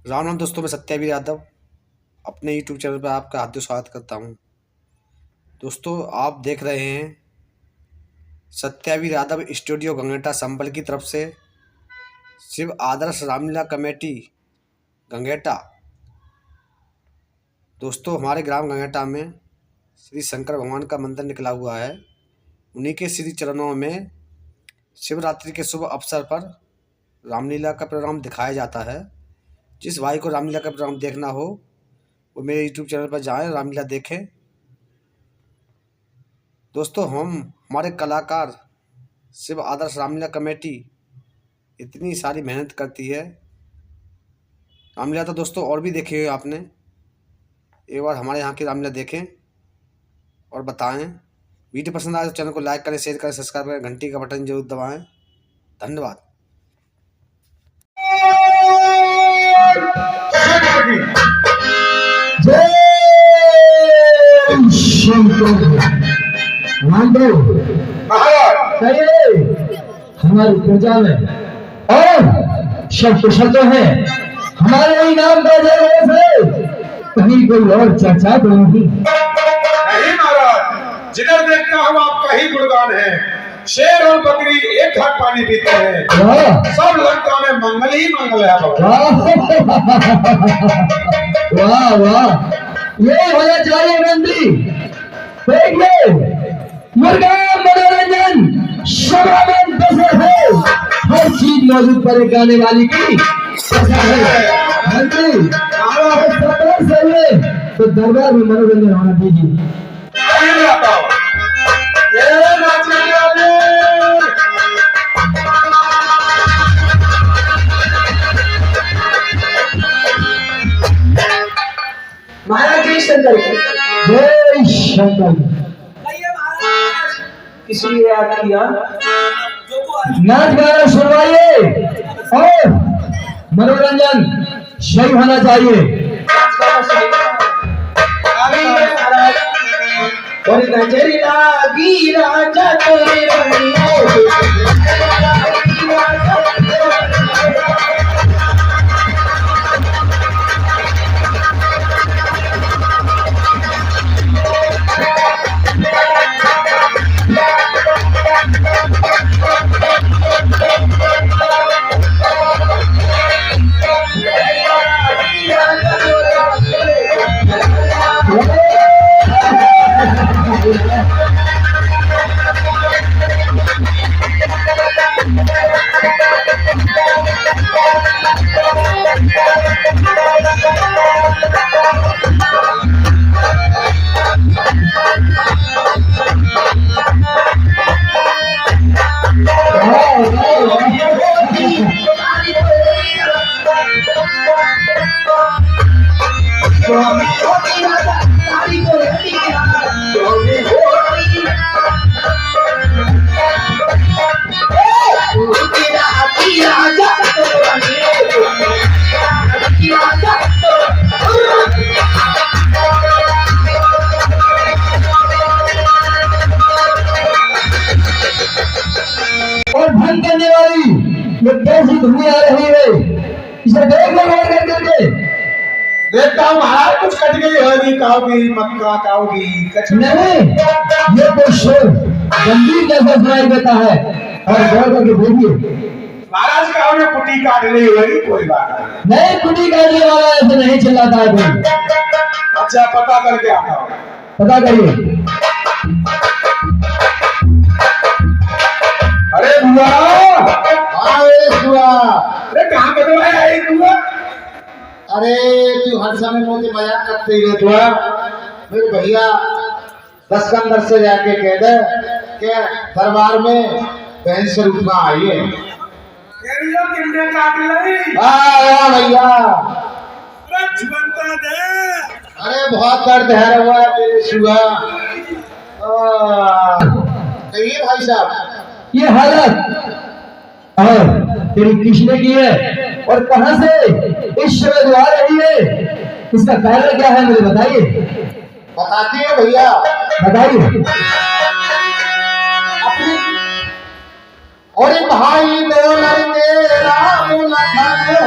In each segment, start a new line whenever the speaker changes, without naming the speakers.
राम राम दोस्तों, मैं सत्यावीर यादव अपने यूट्यूब चैनल पर आपका हार्दिक स्वागत करता हूं। दोस्तों, आप देख रहे हैं सत्यावीर यादव स्टूडियो गंगेटा संबल की तरफ से शिव आदर्श रामलीला कमेटी गंगेटा। दोस्तों, हमारे ग्राम गंगेटा में श्री शंकर भगवान का मंदिर निकला हुआ है। उन्हीं के श्री चरणों में शिवरात्रि के शुभ अवसर पर रामलीला का प्रोग्राम दिखाया जाता है। जिस भाई को रामलीला का प्रोग्राम देखना हो वो मेरे यूट्यूब चैनल पर जाएं, रामलीला देखें। दोस्तों, हमारे कलाकार शिव आदर्श रामलीला कमेटी इतनी सारी मेहनत करती है। रामलीला तो दोस्तों और भी देखी है आपने, एक बार हमारे यहाँ की रामलीला देखें और बताएं। वीडियो पसंद आए तो चैनल को लाइक करें, शेयर करें, सब्सक्राइब करें, घंटी का बटन जरूर दबाएं। धन्यवाद।
हमारी प्रजा में और सब कुशल तो है। हमारे इनाम का जय कहीं कोई और चर्चा तो नहीं।
महाराज, जिधर देखता हूँ आपका ही गुणगान है। शेर और बकरी एक घाट पानी पीते हैं, सब लंका में मंगल ही मंगल है।
वाह वाह, ये होना चाहिए मंत्री। देखिए, मुर्गा मनोरंजन शोभावन बसर है, हर चीज मौजूद पर गाने वाली की मंत्री। सही है तो दरबार में मनोरंजन होना दीजिए।
महाराज जय शंकर,
जय शंकर।
किस लिए याद किया?
नाच गाना सुनवाइए और मनोरंजन सही होना चाहिए।
और नजर लागी राजा तेरे
और भंग करने वाली ये कैसी धुनी आ रही है, इसे देख लो और करके।
देखता हूँ महाराज, कुछ कट गई होगी, काओगी मक्का काओगी कच
नहीं, ये तो शोर गंभीर जैसा सुनाई देता है। और गौर करके देखिए,
महाराज काओ ने कुटी काट ली होगी, कोई बात
नहीं कुटी काटने वाला ऐसे नहीं चिल्लाता है कोई।
नहीं। अच्छा, पता करके आता हूँ।
पता करिए।
अरे बुआ, अरे कहाँ बदलवाया है बुआ?
अरे तू हर समय मुझे मजाक करते ही रहता है। फिर भैया दस्कंदर से जाके कह दे कि दरबार में बहन से रुकना आइए।
किन्ने काट ली?
भैया,
अरे जीवंता दे।
अरे बहुत दर्द है रहा मेरे सुबह। कहिए भाई साहब,
ये हालत और तेरी किसने की है और कहां से इस समय जो आ रही है, इसका कारण क्या है मुझे बताइए।
बताती है भैया,
बताइए।
अपनी और भाई बोल तेरा मुलाकात हो,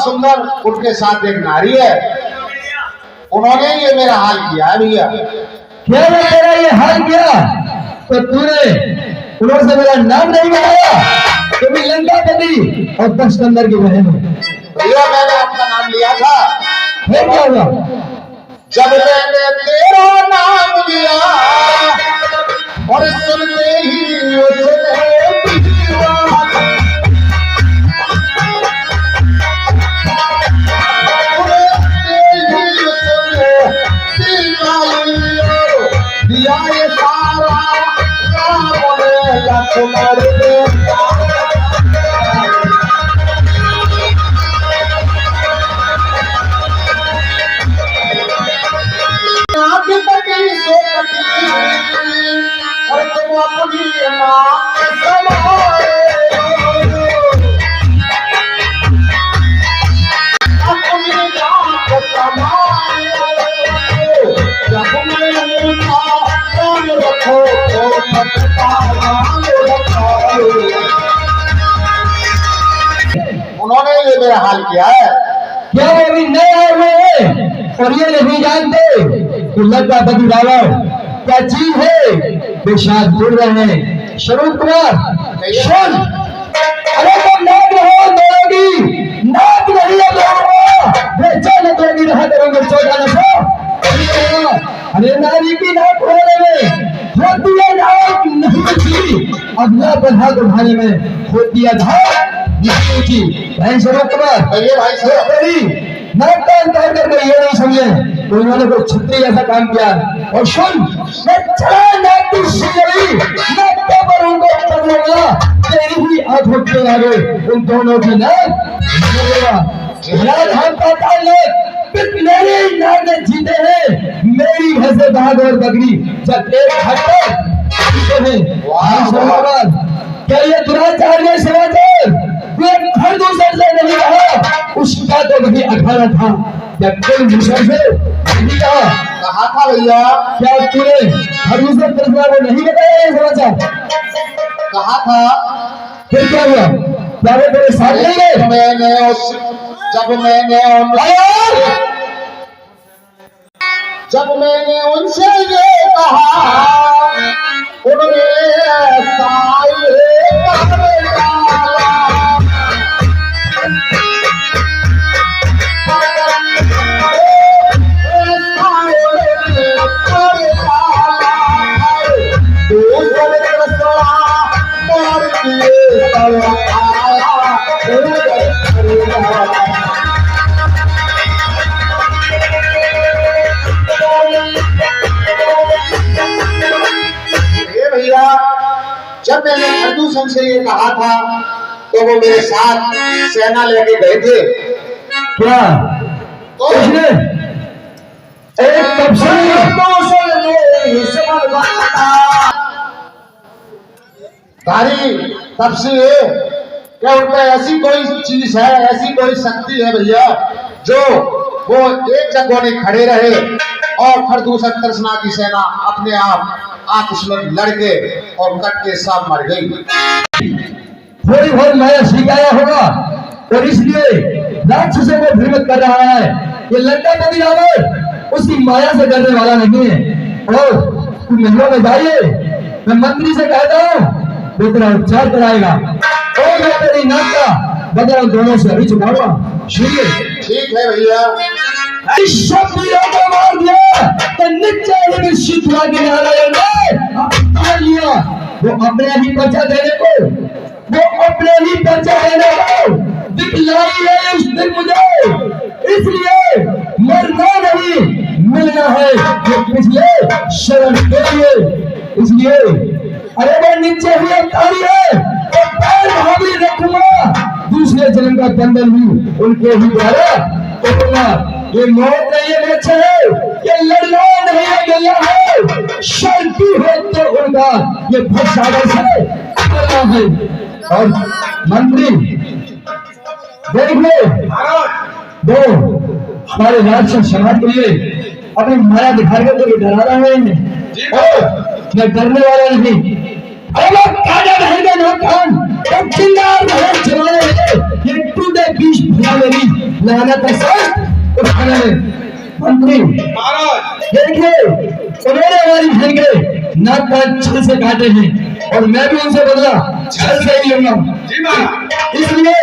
सुंदर उनके साथ एक नारी है, उन्होंने ये मेरा हाल किया है भैया।
क्या मैं तेरा ये हाल किया तो तूने उन्होंने मेरा नाम नहीं बताया? तुम्हें लंकापति और दशकंदर की बहन हो।
भैया मैंने आपका नाम लिया था,
फिर क्या हुआ?
जब मैंने तेरा नाम लिया और सुनते ही उसने दीवाना, दिया ये सारा राम ने लक्ष्मण ने। आँख तकी सो तकी और तुम अपनी माँ समाए, अपनी आँख समाए, जब मैं उनका नाम रखो तो सबका नाम रखो। उन्होंने ये मेरा हाल किया है।
क्या वो अभी नए आए हुए हैं और ये नहीं जानते कि लंकापति रावण क्या चीज है? बेशाद बोल रहे हैं। स्वरूप कुमार सुन, अरे तुम नाक रहो दौड़ोगी, नाक नहीं है दौड़ूंगा, बेचैन दौड़ी रहा करोगे 14 सौ। अरे नारी की नाक उड़ाने में होती है नाक नहीं बची, अगला बढ़ा उठाने में होती है धाक नहीं ऊंची। भाई स्वरूप कुमार
भैया भाई साहब
नाक का अंतर करके ये नहीं समझे तो उन्होंने कोई छत्री ऐसा काम किया। और सुन, मैं चला नाक की सिंगड़ी नाक पर उनको पकड़ूंगा, तेरी ही आंखों के आगे उन दोनों की नाक मेरी नाक ने जीते हैं, मेरी भैंसे बहादुर बकरी जब एक हटकर क्या ये दुराचार में समाचार हर दूसरे से नहीं रहा, उसका तो कभी अखाड़ा था जब कोई दूसरे से नहीं
कहा था भैया।
क्या तूने हर दूसरे तरफ को नहीं बताया ये समाचार?
कहा था।
फिर क्या हुआ? क्या वो तेरे साथ नहीं गए?
जब मैंने उनसे ये कहा, उन्होंने भैया जब मैंने खरदूषण से ये कहा था तो वो मेरे साथ सेना लेके गए थे।
क्या
तो
उसने एक
तब से क्या उनमें ऐसी कोई चीज है, ऐसी कोई शक्ति है भैया जो वो एक जगह में खड़े रहे और खरदूषण तरसना की सेना अपने आप आपस में लड़के और कट के सब मर गई।
थोड़ी बहुत माया सिखाया होगा और इसलिए राक्षसों को भ्रमित कर रहा है। ये लंकापति रावण उसकी माया से डरने वाला नहीं है। और तुम महलों में जाइए, मैं मंत्री से कहता हूँ वो तेरा उपचार कराएगा और मैं तेरी नाक का बदला दोनों से अभी चुकाऊंगा। सुनिए।
ठीक है भैया।
इस शब्दों को मार दिया तो नीचे ही निश्चित हुआ कि नारायण ने लिया वो अपने ही पर्चा देने को, वो अपने ही पर्चा देने को दिखलाई है उस दिन मुझे, इसलिए मरना नहीं मिलना है जो पिछले शरण के लिए। इसलिए अरे वो नीचे हुई अवतारी है तो पैर भाभी रखूंगा, दूसरे जन्म का बंधन भी उनके ही द्वारा तोड़ूंगा। ये मौत नहीं है बच्चे, ये लड़ना नहीं है गया है, शांति हो तो उनका ये भटसागर से करना है। और मंत्री देख लो दो हमारे राक्षस समाज के लिए अपनी माया दिखा कर तो डरा रहे हैं और मैं डरने वाला नहीं। अरे काजा रहेगा ना कान चिंगार चलाने ये टूटे बीच भला मेरी लानत है सख्त उठाने में। मंत्री
महाराज
देखिए, उन्होंने हमारी बहन के नाक कान छल से काटे हैं और मैं भी उनसे बदला छल से ही लूंगा।
जी महाराज।
इसलिए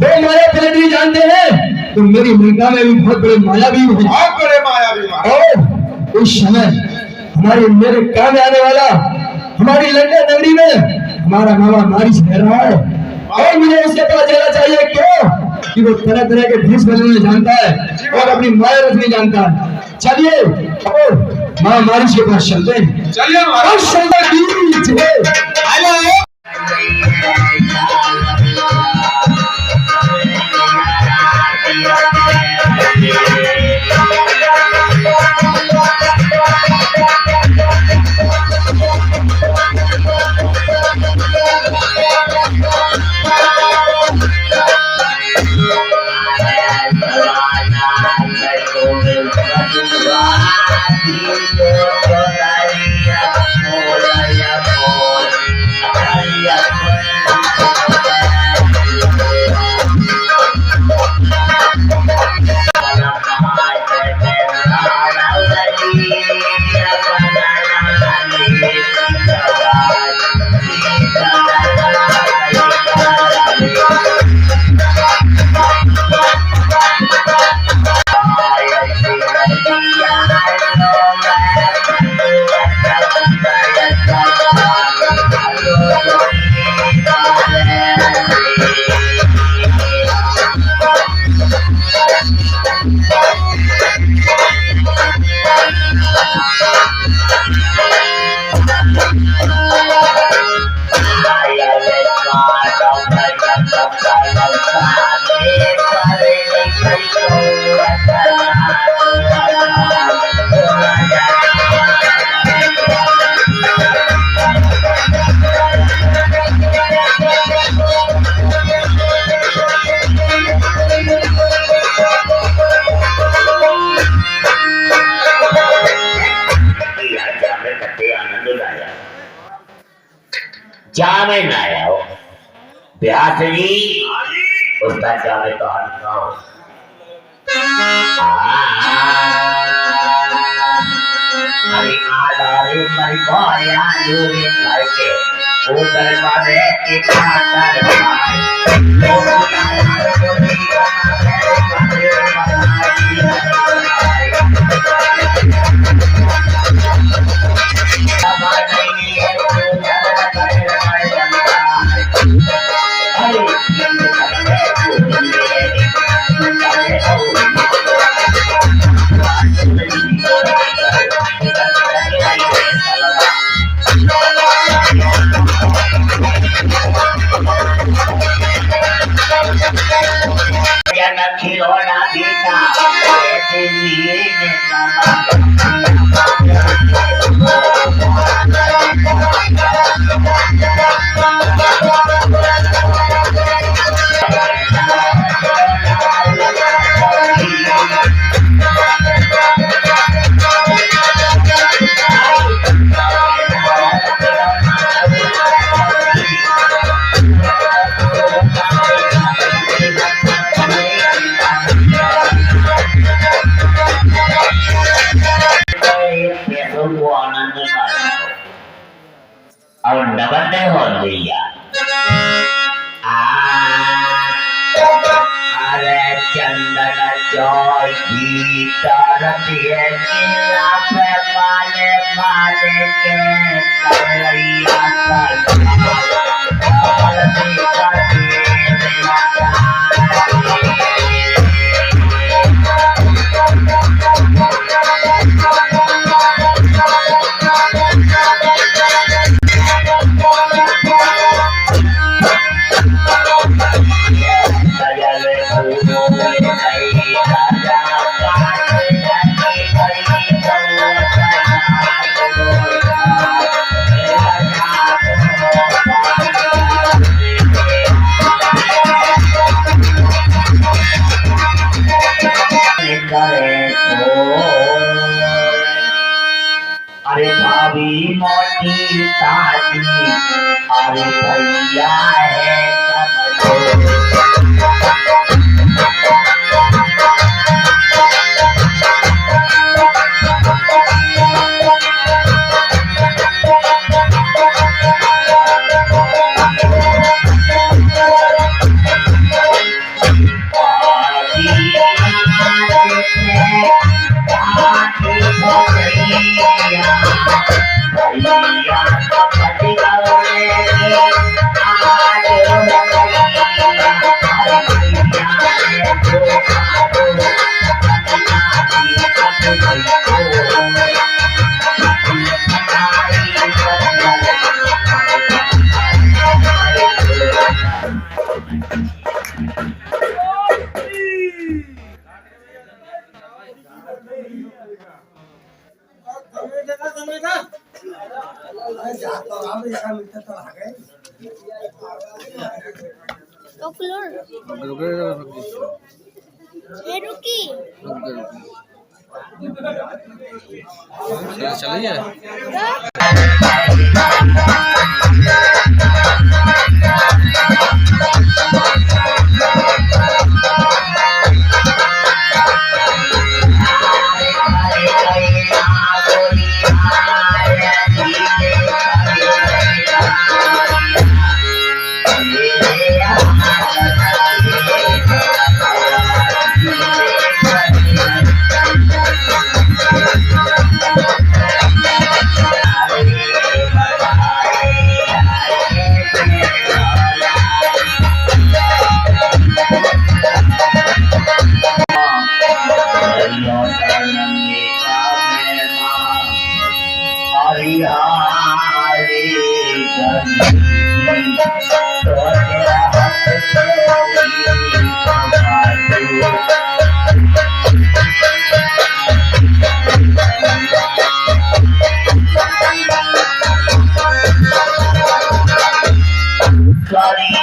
दो माया पलटी जानते हैं तो मेरी लंका में भी बहुत बड़े माया भी है।
बहुत बड़े मायावी महाराज।
और उस समय हमारे मेरे काम में आने वाला हमारी लंका नगरी में हमारा मामा मारिश रह रहा है और मुझे उसके पास जाना चाहिए। क्यों कि वो तरह तरह के भेष बदलने जानता है और अपनी माया रखने जानता है। चलिए और मामा मारिश के पास चलते हैं।
चलिए महाराज।
हेलो
जामे ना आओ ब्यासरी उसका जामे तो हटाओ। अरे आधारे मरी गोया यूरी करके उधर वाले की खातर भाई लोग ना कोई खिलौना देता और नवने हो लिया। अरे चंदन चौर की तरतिए किला पे माले माले के करैया अरे भाभी मोटी ताजी अरे भैया है
तो फ्लोर ये रुकी
चलिए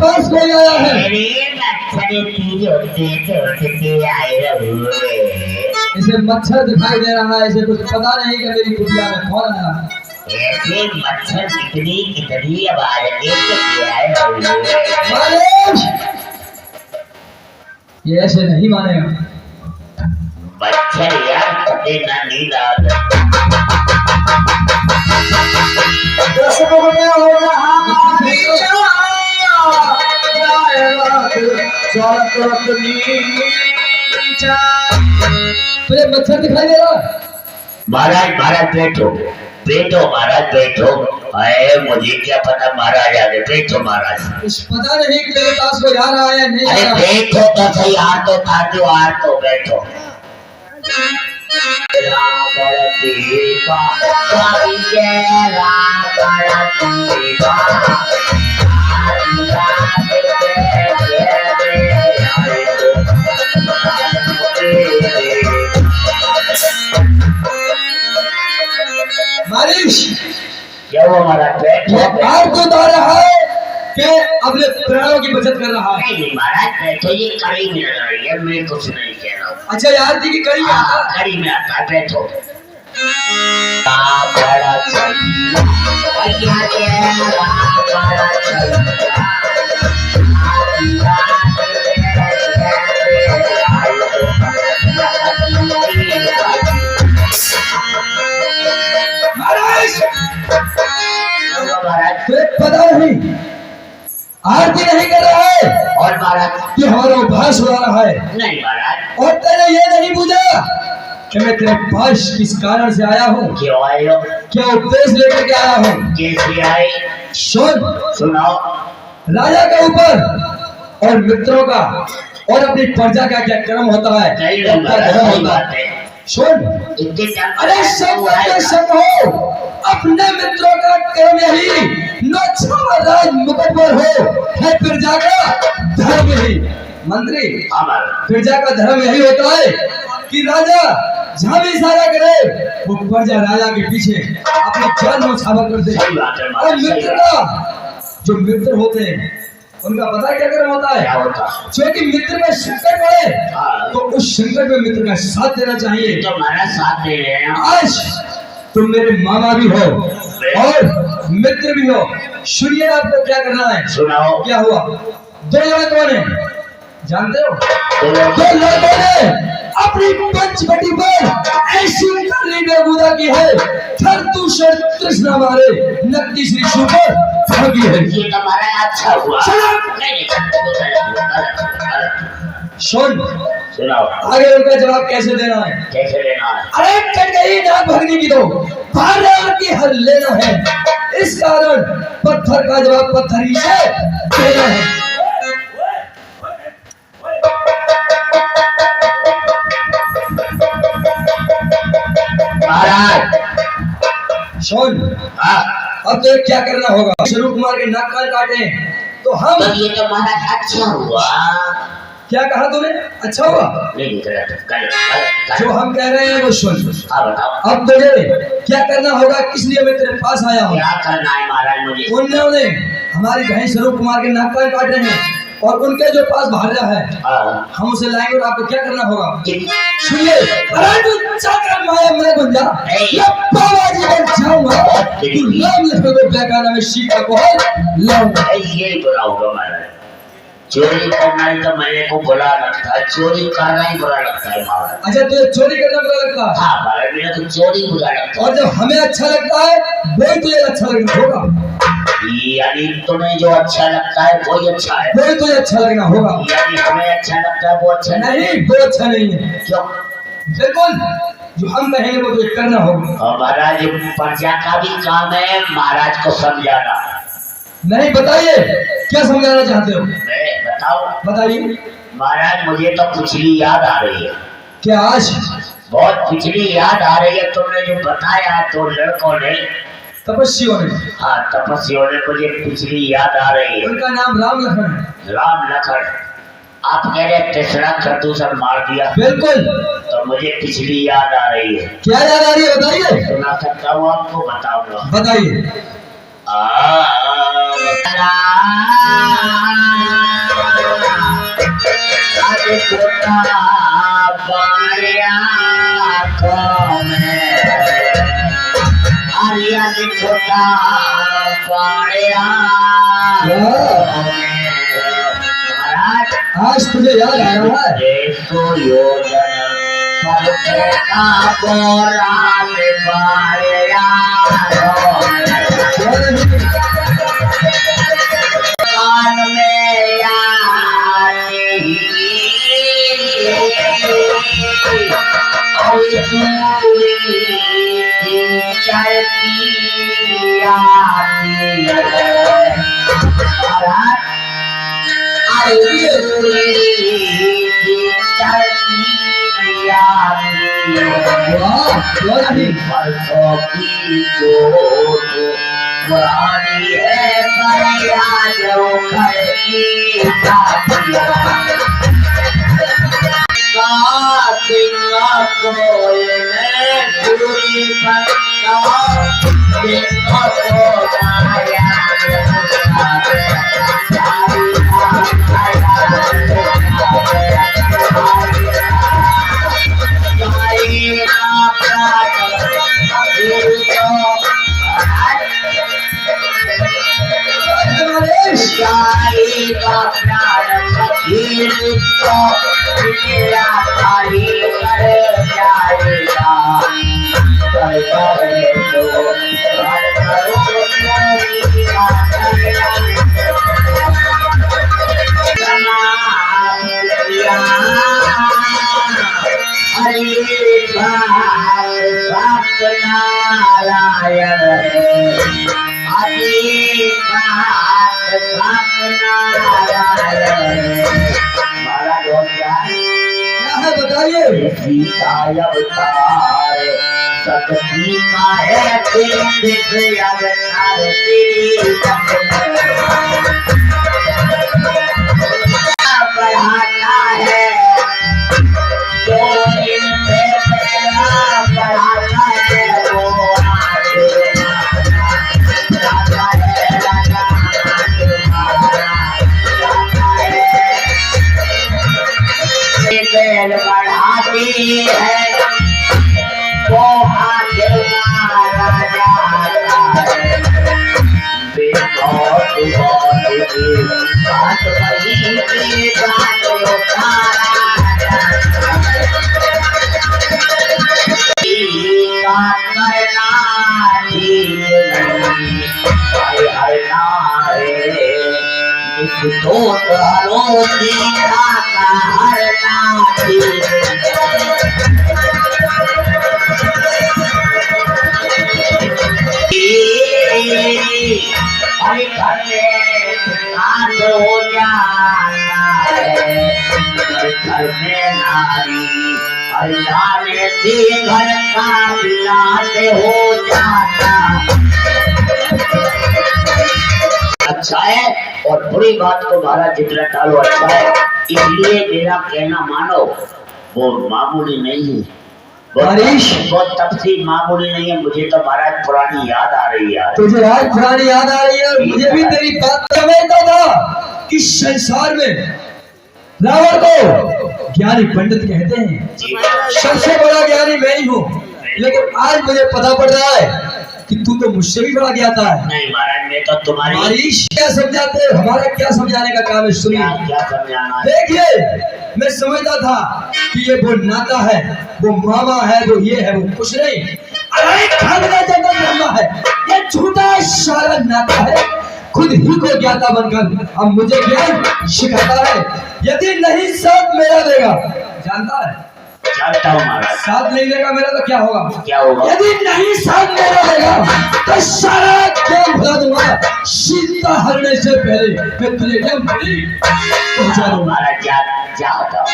पास कोई आया है
अरे तीर उठते आए हुए।
इसे मच्छर दिखाई दे रहा है, इसे कुछ पता नहीं कि मेरी कुटिया में कौन आया।
ऐसे मच्छर कितनी आवाज के आए हुए।
मालिक, ये ऐसे नहीं मानेगा।
मच्छर यार कभी ना नींद आता।
तुझे मच्छर दिखाई दे रहा?
महाराज बैठो बैठो महाराज बैठो। अरे मुझे क्या पता महाराज आगे बैठो महाराज।
कुछ पता नहीं कि मेरे पास कोई आ रहा है नहीं आ
अरे
रहा।
बैठो तो सही। आ तो बैठो।
मालिक,
क्या वो हमारा बैठो
ये आग तो बता रहा है कि अपने प्राणों की बचत कर रहा है।
नहीं महाराज बैठो। ये कड़ी में लग रही है, मैं कुछ नहीं कह रहा हूँ।
अच्छा, यार जी की कड़ी में आता है।
कड़ी में आता है, बैठो।
तुझे पता नहीं आरती नहीं कर रहा है
और महाराज
कि हमारा उपहास उड़ा रहा है।
नहीं महाराज।
और तेरे ये नहीं पूछा कि मैं तेरे पास किस कारण से आया हूँ,
क्यों आए हो?
क्या उपदेश लेकर के आया हूँ।
कैसे आए?
सुन,
सुनाओ।
राजा के ऊपर और मित्रों का और अपनी प्रजा का क्या कर्म होता है,
सही
क्या धर्म होता
बात
है।
है।
सुन,
इतने
अरे सब के सब हो, अपने मित्रों का कर्म यही राज मुकुट पर हो है प्रजा का धर्म यही। मंत्री, प्रजा का धर्म यही होता है कि राजा जहाँ भी इशारा करे वो प्रजा राजा के पीछे अपनी जान न्यौछावर कर दे। और मित्र का जो मित्र होते हैं उनका पता क्या कर्म होता है। क्योंकि मित्र में संकट पड़े तो उस संकट में मित्र का साथ देना चाहिए।
तो हमारा साथ दे रहे हैं।
आज तुम मेरे मामा भी हो और मित्र भी हो। सुनिए आपको क्या करना है।
सुनाओ।
क्या हुआ? दो जने कौन है जानते हो? दो लड़कों ने अपनी पंचवटी पर ऐसी करनी बेबूदा की है, थर दूषण तृष्णा मारे नकदी श्री शुपर भागी है।
ये तो हमारा अच्छा हुआ।
सुन,
सुनाओ।
आगे उनका जवाब कैसे देना है।
कैसे लेना है?
अरे कट गई नाक भगनी की तो बार की हल लेना है। इस कारण पत्थर का जवाब पत्थर ही से देना है।
महाराज
सुन, अब तो क्या करना होगा। स्वरूप कुमार के नाक कान काटे तो हम।
तो ये तो महाराज अच्छा हुआ।
क्या कहा तूने? अच्छा हुआ?
नहीं कल
जो हम कह रहे हैं वो सुन।
हाँ बताओ।
अब तुझे क्या करना होगा, किस लिए मैं तेरे पास आया हूँ।
क्या करना है महाराज मुझे?
उन्होंने हमारी बहन स्वरूप कुमार के नाक कान काट रहे हैं और उनके जो पास भार्या है हम उसे लाएंगे। और आपको क्या करना होगा सुनिए। अरे तू चाकर माया मेरे बन जा, मैं बाबा जी बन जाऊंगा। तू राम लक्ष्मण को बेगाना में सीता को लाऊंगा।
यही बुरा होगा महाराज। चोरी करना ही तो मेरे को बुरा लगता है। चोरी करना ही बुरा लगता है महाराज।
अच्छा, तुझे चोरी करना बुरा लगता है?
हाँ महाराज, मेरा तो चोरी बुरा लगता है।
और जब हमें अच्छा लगता है वही तुझे अच्छा लगना होगा।
यानी तुम्हें जो अच्छा लगता है वही अच्छा है।
वही तुझे अच्छा लगना होगा।
यानी हमें अच्छा लगता है वो अच्छा
नहीं, वो अच्छा नहीं है।
क्यों?
बिल्कुल जो हम कहेंगे वो तुझे करना होगा।
और महाराज प्रजा का भी काम है महाराज को समझाना।
नहीं, बताइए क्या समझाना चाहते हो।
मैं बताओ।
बताइए।
महाराज मुझे तो पिछली याद आ रही है।
क्या आज?
बहुत पिछली याद आ रही है। तुमने जो बताया तो लड़कों ने,
तपस्वियों ने।
हाँ तपस्वियों ने, मुझे पिछली याद आ रही है।
उनका नाम राम लखन है।
राम लखन। आप कह रहे तीसरा प्रदूषण मार दिया।
बिल्कुल।
तो मुझे पिछली याद आ रही है।
क्या याद आ रही है बताइए।
सुना सकता हूँ आपको? बताऊंगा।
बताइए।
छोटा बाड़िया में आलिया ने छोटा बाड़िया महाराज
आज तुझे याद आ रहा है?
सुयोधन पलके का बोरा में बाड़िया कान में आती चलती परसों की जोत पुरानी है करिया जो घर की कोई में पूरी बंदा शक्ति का है बढ़ाता है जो इनसे बढ़ाता है वो बढ़ाती है वो आगे मारा जाता है बेमौत मौत की बात वही की बात उतारा करना ठीक नहीं हर नारे तो करो सीता का हर नारी हो जाता है घर में नारी अल्लाह ने दी घर का बिलास हो जाता। अच्छा है और बुरी बात को महाराज जितना टालो अच्छा है, इसलिए मेरा कहना मानो वो मामूली नहीं है, बहुत तफसील मामूली नहीं है। मुझे तो महाराज पुरानी याद आ रही है।
तुझे आज पुरानी याद आ रही है? मुझे भी तेरी बात समझता था कि संसार में रावण को ज्ञानी पंडित कहते हैं, सबसे बड़ा ज्ञानी मैं ही हूँ, लेकिन आज मुझे पता पड़ रहा है कि तू तो मुझसे भी बड़ा ज्ञाता है।
नहीं महाराज मैं तो तुम्हारी
क्या समझाते हैं, हमारा क्या समझाने का काम है, सुनिए।
क्या समझाना है?
देखिए मैं समझता था कि ये वो नाता है, वो मामा है, वो ये है, वो कुछ नहीं, अरे ब्रह्मा है, ये झूठा सारा नाता है। खुद ही को ज्ञाता बनकर अब मुझे ज्ञान सिखाता है। यदि नहीं साथ मेरा देगा, जानता है
जानता हूँ महाराज,
साथ नहीं देगा मेरा तो क्या होगा?
क्या होगा?
यदि नहीं साथ मेरा देगा तो सारा ज्ञान भुला दूंगा। सीता हरने से पहले मैं तुझे ज्ञान पहुंचा दूंगा।
महाराज जानता हूँ,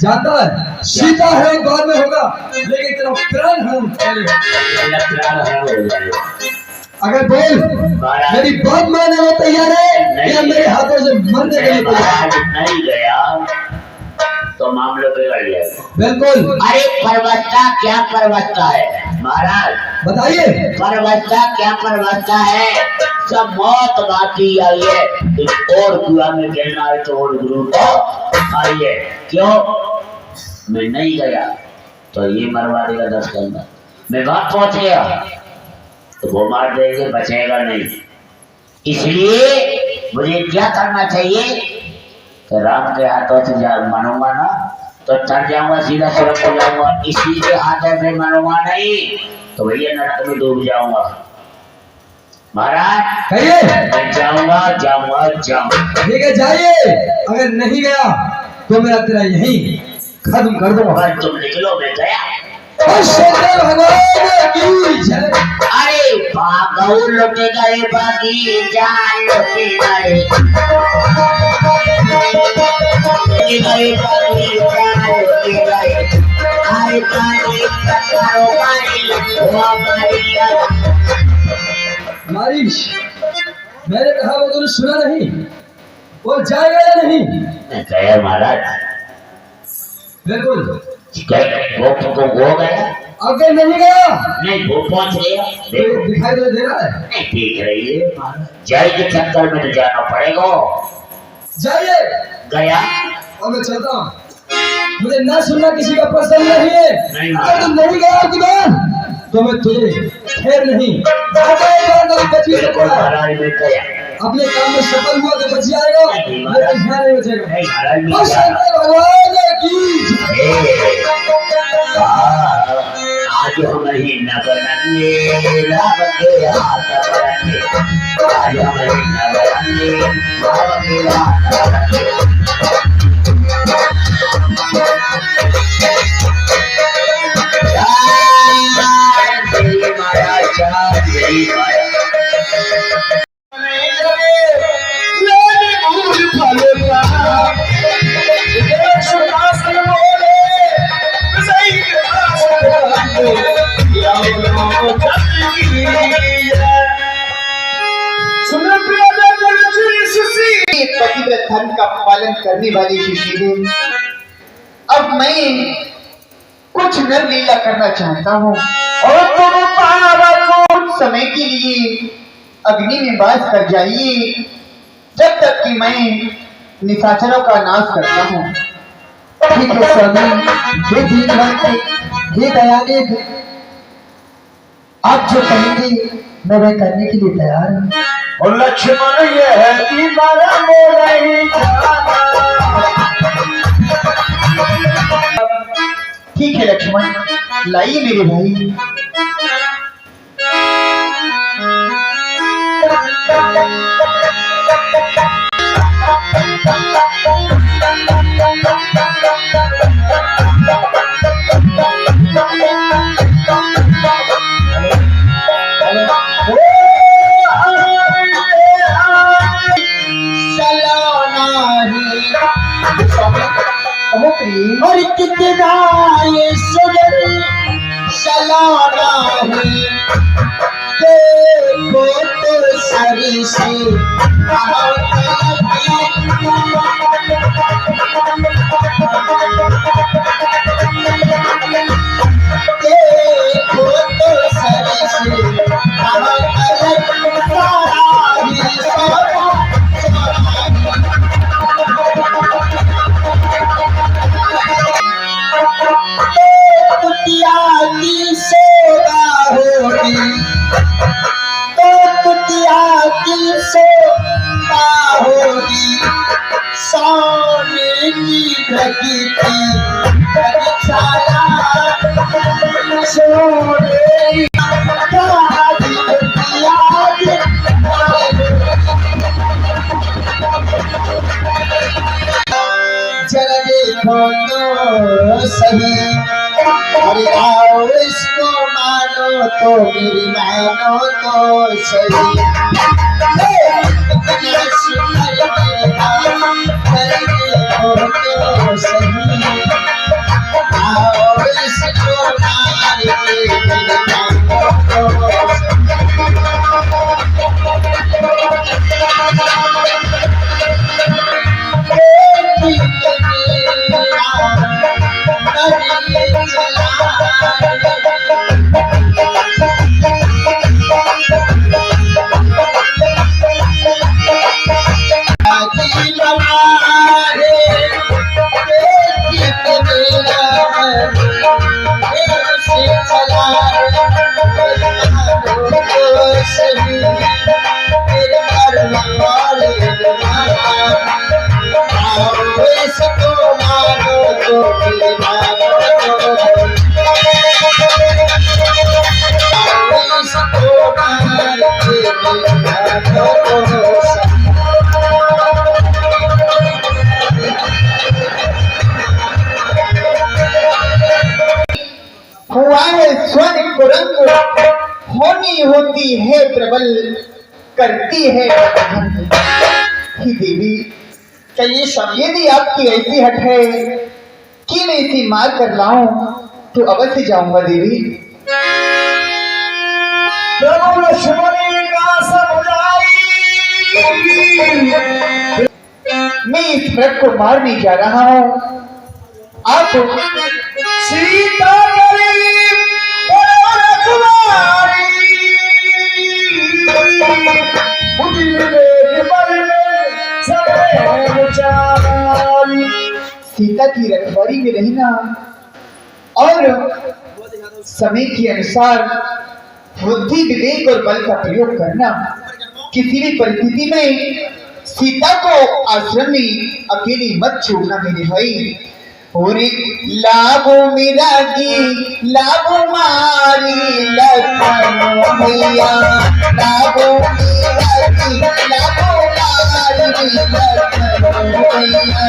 जानता है सीता है बाद में होगा, लेकिन तेरा प्राण है पहले। अगर बोल मेरी बात मानने में तैयार है या मेरे हाथों से मरने के लिए
नहीं गया तो मामला बिगड़ जाएगा।
बिल्कुल।
अरे परवस्ता क्या परवस्ता है महाराज,
बताइए।
परवस्ता क्या परवस्ता है, सब मौत बाकी आई है। और दुआ में कहना है तो और गुरु को खाई है। क्यों? मैं नहीं गया तो ये मरवा देगा 10 के अंदर। मैं वहां पहुंच गया तो वो मार देंगे, बचेगा नहीं। इसलिए मुझे क्या करना चाहिए कि राम के हाथों से मनूंगा ना तो तर जाऊंगा, सीधा सड़क हो जाऊंगा। इसी के हाथों से मनूंगा नहीं तो भैया नरक में डूब जाऊंगा। महाराज
कहिए।
मैं जाऊंगा जाऊंगा जाऊंगा।
ठीक है जाइए, अगर नहीं गया तो मेरा तेरा यही खत्म कर दूंगा।
अगर तुम निकलो मैं गया।
शंकर भगवान की जय।
अरे भागो लुटे गए बागी जान लुटे गए बागी जान लुटे गए। अरे पानी करो पानी लखवा मारिया।
मारिश, मैंने कहा वो तूने सुना नहीं? वो जाएगा या नहीं?
मैं गया महाराज।
बिल्कुल।
वो गया।
अगर नहीं गया
नहीं वो पहुंच गया।
तो दिखाई तो दे रहा है।
नहीं देख रही है। जय के चक्कर में तो जाना पड़ेगा।
जाइए।
गया
और मैं चलता हूँ। मुझे ना सुनना किसी का पसंद नहीं है। अगर तुम नहीं गया आपकी बात तो मैं तुझे खैर नहीं। अपने काम में सफल हुआ तो बच जाएगा, लेकिन नहीं बचेगा। भगवान की
आज हम ही नगर राम के हाथ बरंगे। आज हम ही नगर राम के हाथ बरंगे। मेरी माया चाँद मेरी माया।
पतिव्रत धर्म का पालन करने वाली शिशिर, अब मैं कुछ नर लीला करना चाहता हूँ और तुम कुछ समय के लिए अग्नि में वास कर जाइए, जब तक कि मैं निशाचरों का नाश करता हूँ।
ठीक है स्वामी, हे दीनवंत, हे दयानिधि, आप जो कहेंगे मैं वह करने के लिए तैयार हूँ।
और लक्ष्मण ये है कि मारा मोरा ही
ठीक है लक्ष्मण, लाइए मेरे भाई।
और कितना ये सुगल सलाना है, देखो तो सरी से देखो तो सरी से की सोदा होगी, तो कुटिया की सोदा होगी, स्वामी की प्रकृति प्रगतिशाला सोने जरा देखो तो सही, अरे आओ इसको मानो तो मेरी मानो तो सही। जरा देखो तो सही, आओ इसको मानो मेरी मानो तो इसको मानो तो दीवाना इसको मानो तो हुआ है स्वर्ण कुरंग होनी होती है प्रबल करती है ही देवी। चलिए सब यदि आपकी ऐसी हट है कि मैं इसी मार कर लाऊं तो अवश्य जाऊंगा देवी। प्रभु लक्ष्मण का समुदाय मैं इस व्रत को मारने जा रहा हूं। आप सीता सीता की रखवाली में रहना और समय के अनुसार बुद्धि विवेक और बल का प्रयोग करना। किसी भी परिस्थिति में सीता को आश्रम में अकेली मत छोड़ना मेरे भाई। और लागो मेरा जी लागो मारी लखनऊ भैया लागो मेरा जी लागो मारी लखनऊ भैया।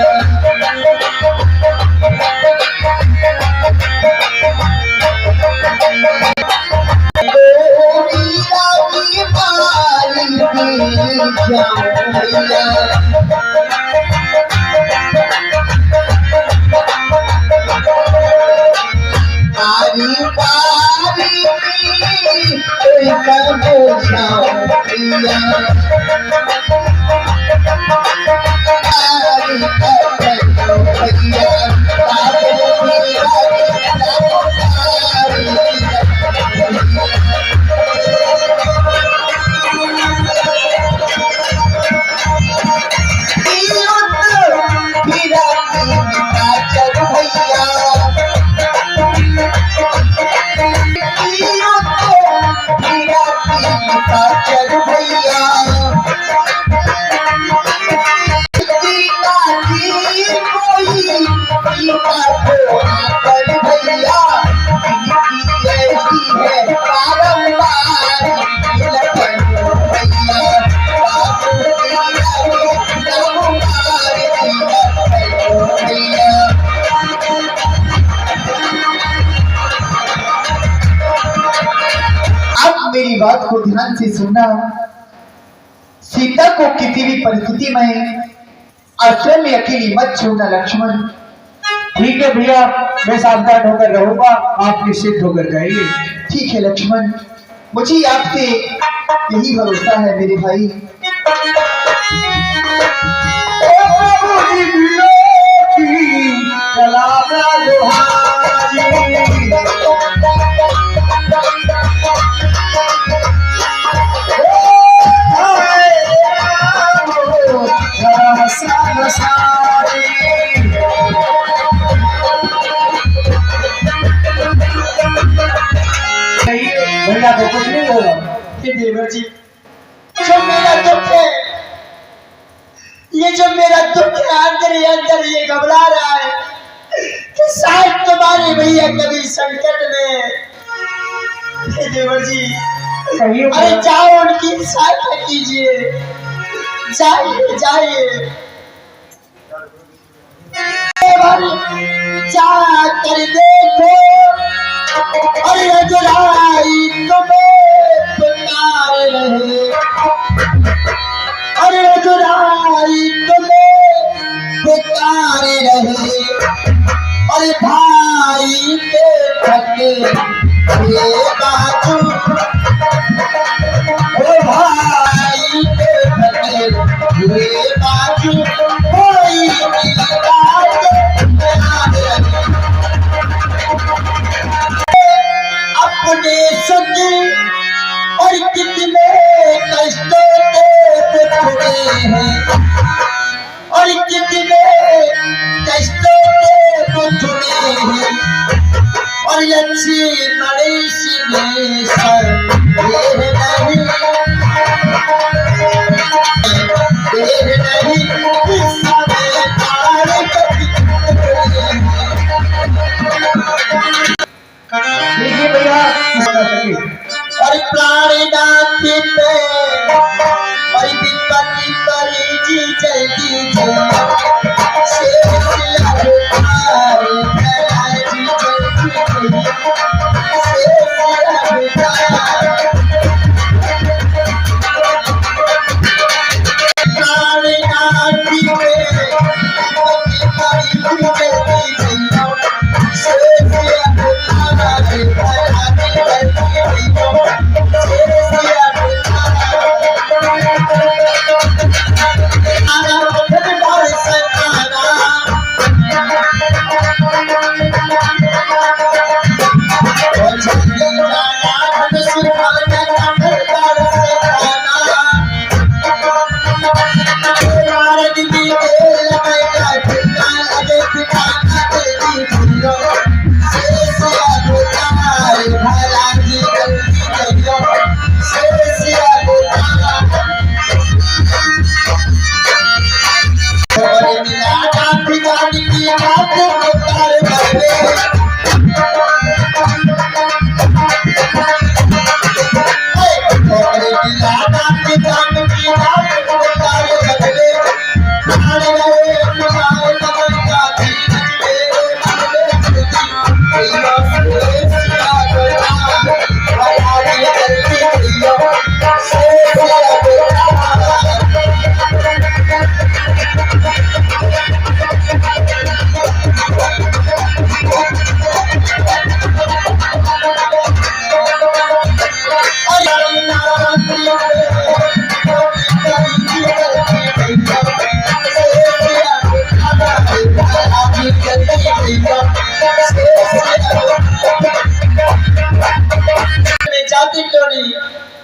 मेरी बात को ध्यान से सुनना। सीता को किसी भी परिस्थिति में आश्रम में अकेली मत छोड़ना लक्ष्मण।
ठीक है भैया, मैं सावधान होकर रहूंगा, आप निश्चित होकर जाइए।
ठीक है लक्ष्मण, मुझे आपसे यही भरोसा है मेरे भाई।
भैया को कुछ नहीं होगा।
देवर जी, जो मेरा दुख है, ये जो मेरा दुख है अंदर ही अंदर ये घबरा रहा है कि शायद तुम्हारे भैया कभी संकट में। देवर जी, अरे जाओ उनकी सहायता कीजिए, जाइए जाइए जा कर देखो और रजुराई तुम्हें पुकार रहे और रजुराई तुम्हें पुकार रहे और भाई के थके ये बाजू भाई के थके ये बाजू कोई अपने सगे और कितने कष्टों के टुकड़े हैं और कितने कष्टों के टुकड़े हैं और अच्छी नरेश में सर देर नहीं समय पार कर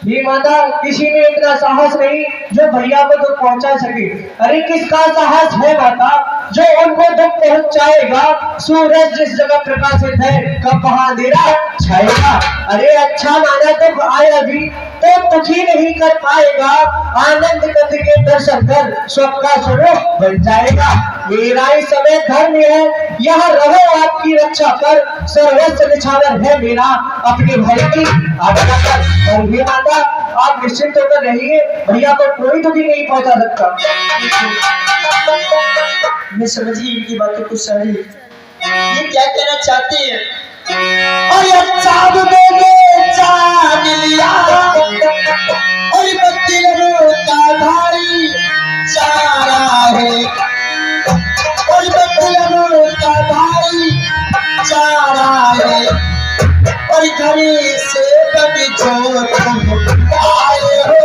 ये माता किसी में इतना साहस नहीं जो भैया को दुख पहुंचा सके। अरे किसका साहस है माता जो उनको दुख पहुंचाएगा? सूरज जिस जगह प्रकाशित है कब वहां अंधेरा छाएगा। अरे अच्छा माना दुख आया भी तो दुखी नहीं कर पाएगा। आनंद कंद के दर्शन कर सुख का स्वरूप बन जाएगा। मेरा ही समय धर्म है, यहाँ रहो आपकी रक्षा कर। सर्वस्व निछावर है मेरा अपने भाई की आज्ञा कर। और ये माता आप निश्चिंत होकर रहिए, भैया को कोई दुखी नहीं पहुंचा सकता।
मैं समझी इनकी बातों को सारी, ये क्या कहना चाहते हैं? और चाँद में चाँद लिया और बत्ती का भाई चारा है, और बत्ती का भाई चारा है, और घरे से कभी जो तुम आए हो,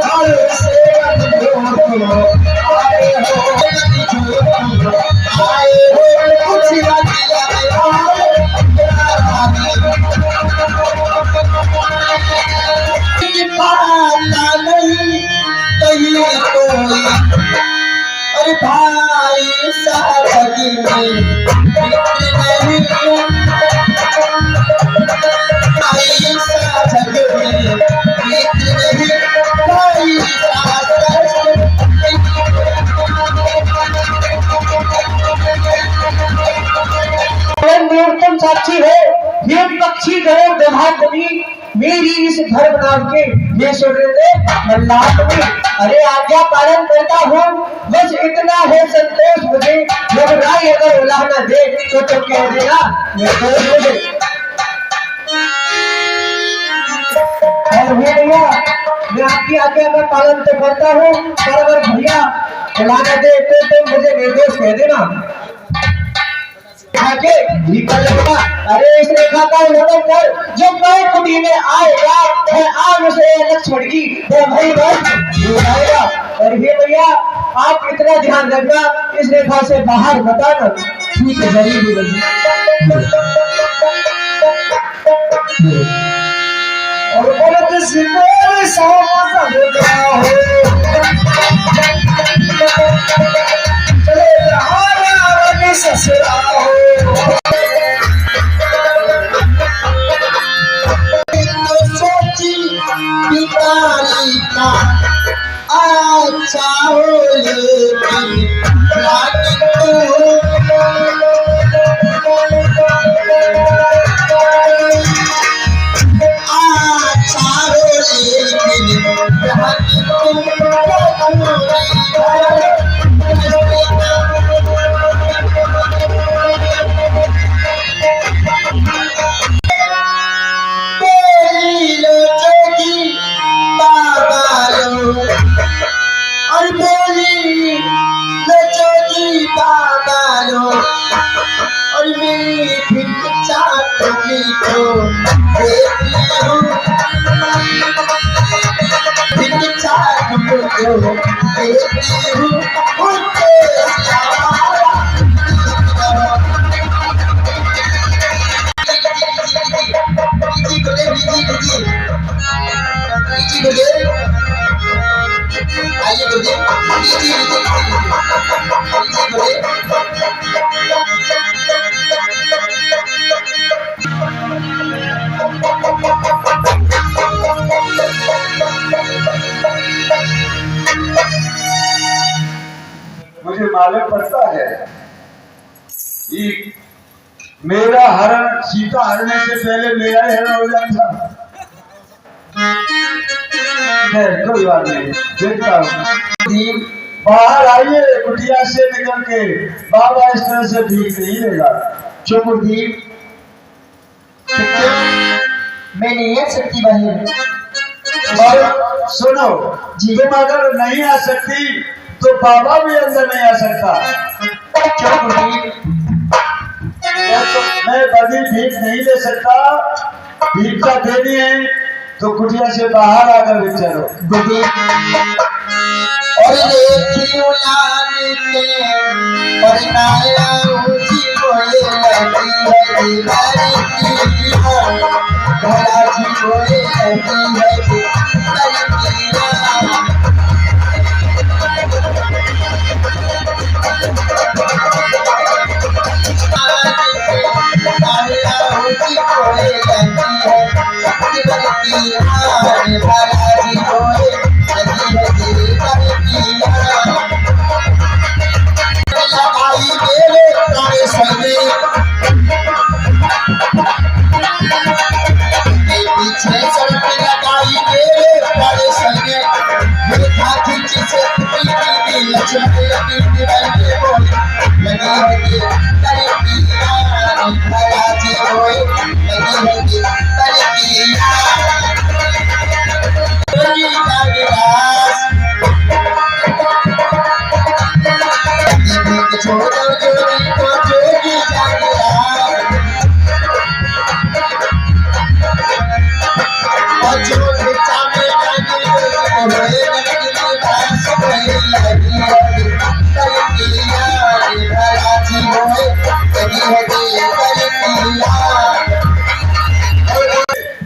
घरे से कभी जो तुम आए हो, आए हो कुछ पाता नहीं कहीं कोई। अरे भाई साथी में मित्र नहीं, भाई साथी में मित्र नहीं, भाई
न्यूनतम साक्षी है ये पक्षी गए दुभाग्यमी मेरी इस धर्म नाम के ये सुन रहे थे मल्लाह। अरे आज्ञा पालन करता हूँ, बस इतना है संतोष मुझे। जब राय अगर उलाह न दे तो कह देना निर्दोष मुझे। और भैया मैं आपकी आज्ञा का पालन तो करता हूँ, पर अगर भैया उलाह न दे तो मुझे निर्दोष कह देना। अरे इस रेखा का उल्लंघन कर जो मैं कुटी में आएगा मैं आग से लक्ष्मण की भाई आएगा। और ये भैया आप इतना ध्यान रखना, इस रेखा से बाहर बताना। ठीक है जरूर। और बोलते सिंदूर साथ चले रहा ससुरा हो।
पिताली का अच्छा हो लेकिन अच्छा हो और बोली लचोगी बाबा लो और मेरी फिट चाटली को देखती हूँ, फिट चाट
को देखती हूँ उनके आइए
मुझे मालूम पड़ता है कि मेरा हरण सीता हरने से पहले मेरा ही हरण हो जाता। कोई बात नहीं, देखता हूँ। बाहर आइए कुटिया से निकल के, बाबा इस तरह से भीख नहीं लेगा।
जो गुरुदेव मैं नहीं आ सकती बाहर।
और सुनो
जी।
तुम अगर नहीं आ सकती तो बाबा भी अंदर नहीं आ सकता।
जो गुरुदेव
मैं बड़ी भीख नहीं ले सकता, भीख का देनी है तो कुटिया से बाहर आकर भी चलो।
गुरुदेव और देखियो लाल के और नाया ऊंची बोले लगी है दीवारी की भला जी बोले लगी है दीवारी की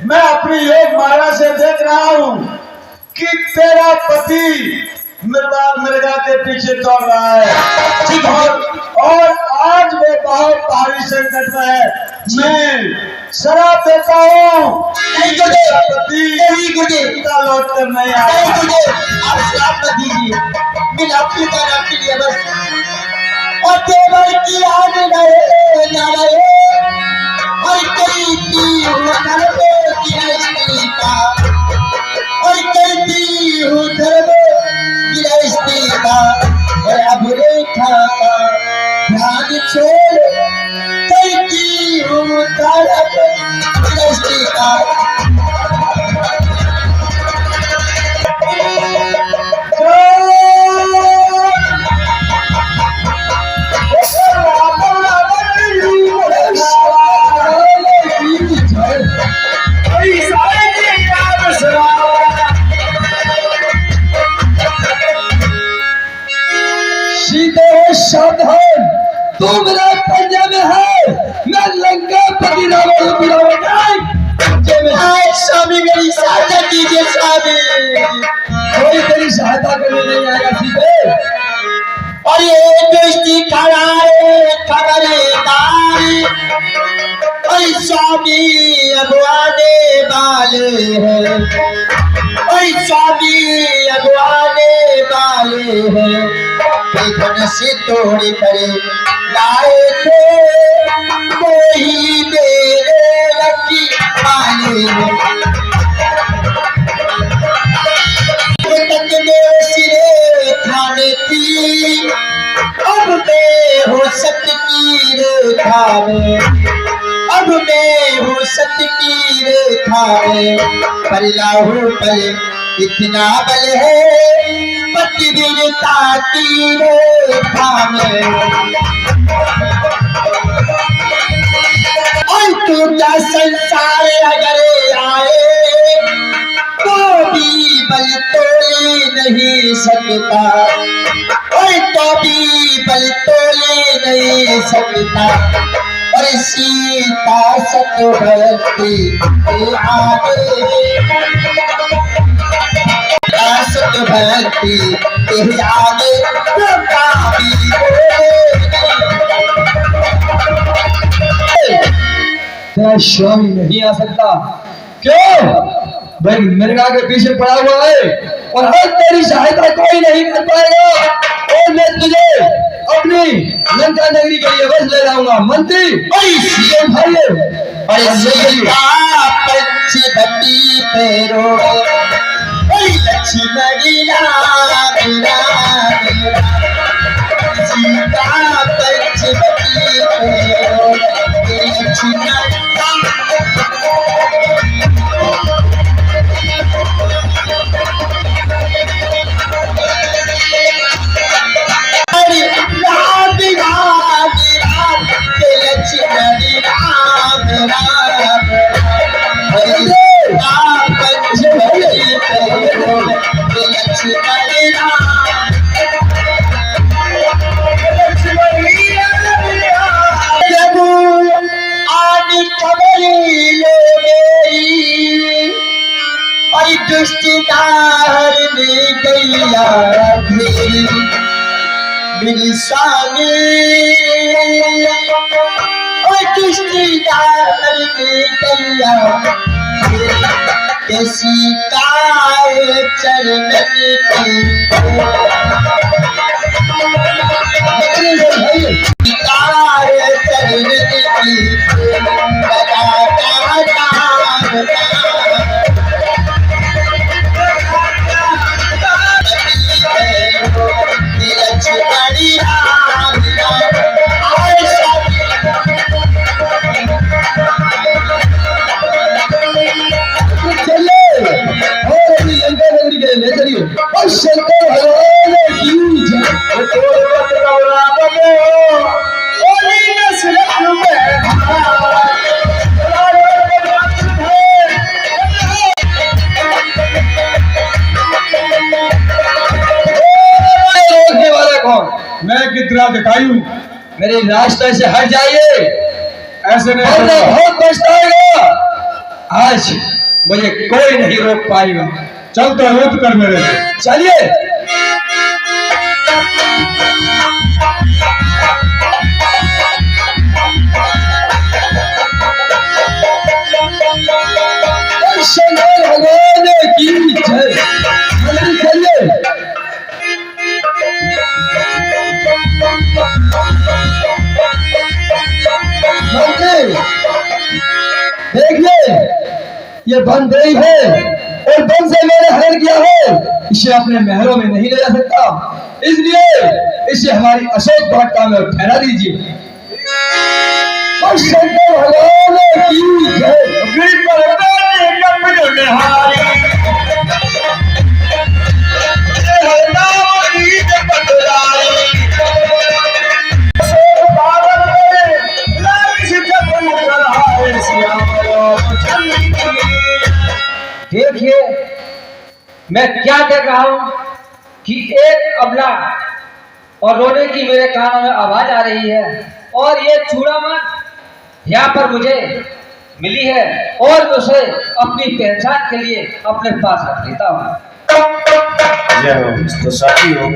मैं अपनी योग माया से देख रहा हूँ कि तेरा पति मृगा के पीछे दौड़ रहा है और आज वो बहुत भारी संकट में है। मैं शराब देता हूँ पति लौट कर नहीं आया।
आप शराब मत दीजिए, बिन आपकी तरफ के लिए बस और देवर की आग रहे ना रहे और करती हूँ धर्म की रस्ती का और करती हूँ धर्म की रस्ती का और अब रेखा का ध्यान छोड़ करती हूँ धर्म की रस्ती का।
सावधान, तू मेरा पंजा में है, मैं लंका पति रावण पंजे में है।
स्वामी मेरी सहायता कीजिए स्वामी।
कोई तेरी सहायता करने नहीं आएगा सीधे।
और ये दृष्टि खड़ाए खबरदारी और स्वामी अगवाने वाले हैं और स्वामी अगवाने वाले हैं। धन से तोड़ कर लाए थे कोई मेरे लकी वाले सिरे खाने की अब मैं हूँ सत्य की रेखा में, अब मैं हूँ सत्य की रेखा में। पल्लाहू पल इतना बल है पतिवीरता की रेखा में। और टूटा संसार अगर आए तो भी
बल तोड़े नहीं सकता, और कभी बल तोड़े नहीं सकता, और सीता सतभक्ति के आगे, सतभक्ति के आगे तेरा स्वामी नहीं आ सकता। क्यों भाई, मिर्गा के पीछे पड़ा हुआ है और हर तेरी सहायता कोई नहीं कर पाएगा, और मैं तुझे अपनी लंका नगरी के लिए बस ले जाऊंगा। मंत्री भाई मेरी सामी और किश्तीदार गैया कैसी काय चरण की चरण की शंकर भगवान की रोकने वाला कौन?
मैं कितना दिखाई हूँ,
मेरे रास्ते से हट जाइए,
ऐसे नहीं
वरना
होगा।
बहुत पछताएगा। आज मुझे कोई नहीं रोक पाएगा।
चल तो युद्ध कर मेरे से।
चलिए। शंकर भगवान की जय। चलिए। देखिए, ये बंदेई है और बन से मैंने हरण किया है, इसे अपने महलों में नहीं ले जा सकता, इसलिए इसे हमारी अशोक वाटिका में ठहरा दीजिए। और शंकर भगवान की जय। देखिए, मैं क्या कह रहा हूं कि एक अबला और रोने की मेरे कानों में आवाज आ रही है, और ये चूड़ामन यहाँ पर मुझे मिली है, और मैं उसे अपनी पहचान के लिए अपने पास रख लेता हूँ।
तो साथी हो।